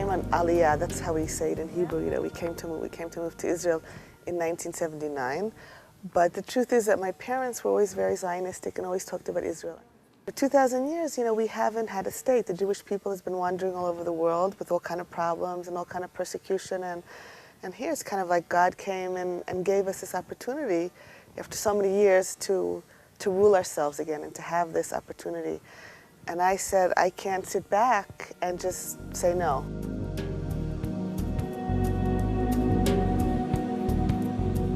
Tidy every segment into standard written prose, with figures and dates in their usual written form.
came on Aliyah, that's how we say it in Hebrew, you know, we came to move to Israel in 1979. But the truth is that my parents were always very Zionistic and always talked about Israel. For 2,000 years, you know, we haven't had a state. The Jewish people has been wandering all over the world with all kind of problems and all kind of persecution. And here it's kind of like God came and gave us this opportunity after so many years to rule ourselves again and to have this opportunity. And I said, I can't sit back and just say no.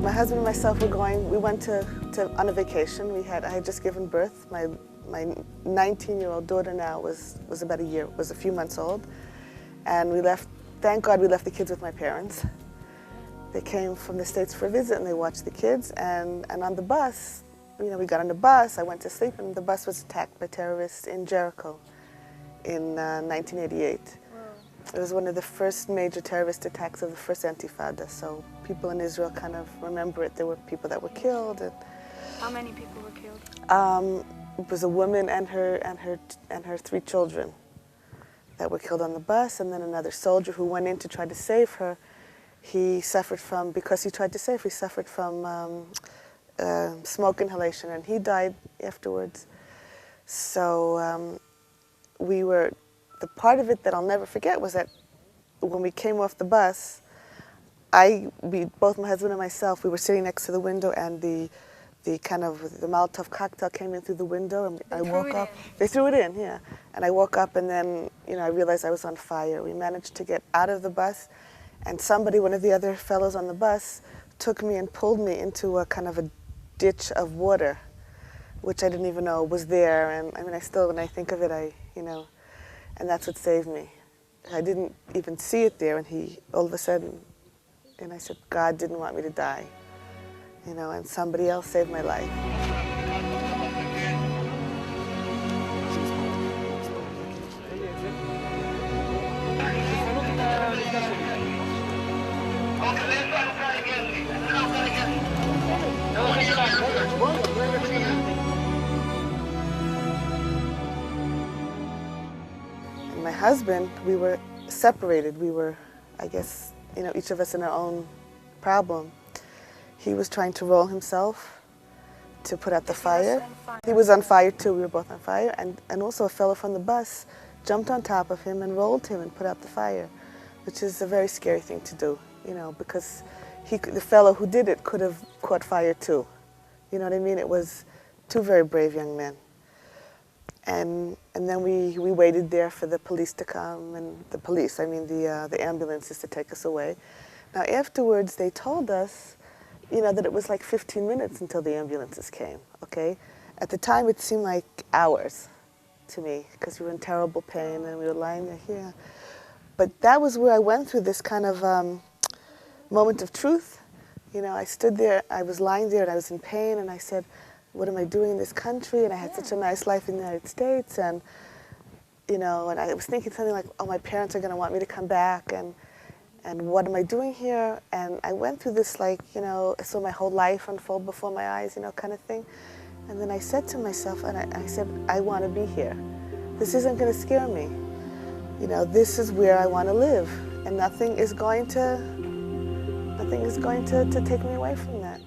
My husband and myself we went on a vacation. I had just given birth. My 19-year-old daughter now was a few months old. And we left, thank God we left the kids with my parents. They came from the States for a visit and they watched the kids. And on the bus, you know, we got on the bus, I went to sleep, and the bus was attacked by terrorists in Jericho in 1988. Wow. It was one of the first major terrorist attacks of the first Intifada. So people in Israel kind of remember it. There were people that were killed. How many people were killed? It was a woman and her 3 children that were killed on the bus, and then another soldier who went in to try to save her. He suffered from, because he tried to save her, he suffered from smoke inhalation, and he died afterwards. So the part of it that I'll never forget was that when we came off the bus, both my husband and myself, we were sitting next to the window, and the Molotov cocktail came in through the window, and I woke up. They threw it in, yeah. And I woke up, and then, you know, I realized I was on fire. We managed to get out of the bus, and one of the other fellows on the bus, took me and pulled me into a kind of a ditch of water, which I didn't even know was there. And I mean, when I think of it, and that's what saved me. I didn't even see it there, and all of a sudden, and I said, God didn't want me to die, you know, and somebody else saved my life. And my husband, we were separated. We were, I guess, you know, each of us in our own problem. He was trying to roll himself to put out the fire. He was on fire too, we were both on fire. And also a fellow from the bus jumped on top of him and rolled him and put out the fire, which is a very scary thing to do, you know, because the fellow who did it could have caught fire too. You know what I mean? It was 2 very brave young men. And then we waited there for the police to come, and the ambulances to take us away. Now afterwards they told us, you know, that it was like 15 minutes until the ambulances came, okay? At the time it seemed like hours to me, because we were in terrible pain and we were lying there here. But that was where I went through this kind of moment of truth. You know, I stood there, I was lying there and I was in pain, and I said, what am I doing in this country? And I had such a nice life in the United States, and, you know, and I was thinking something like, oh, my parents are going to want me to come back, and what am I doing here? And I went through this, like, you know, I saw my whole life unfold before my eyes, you know, kind of thing. And then I said to myself, and I said, I want to be here. This isn't going to scare me. You know, this is where I want to live, and nothing is going to take me away from that.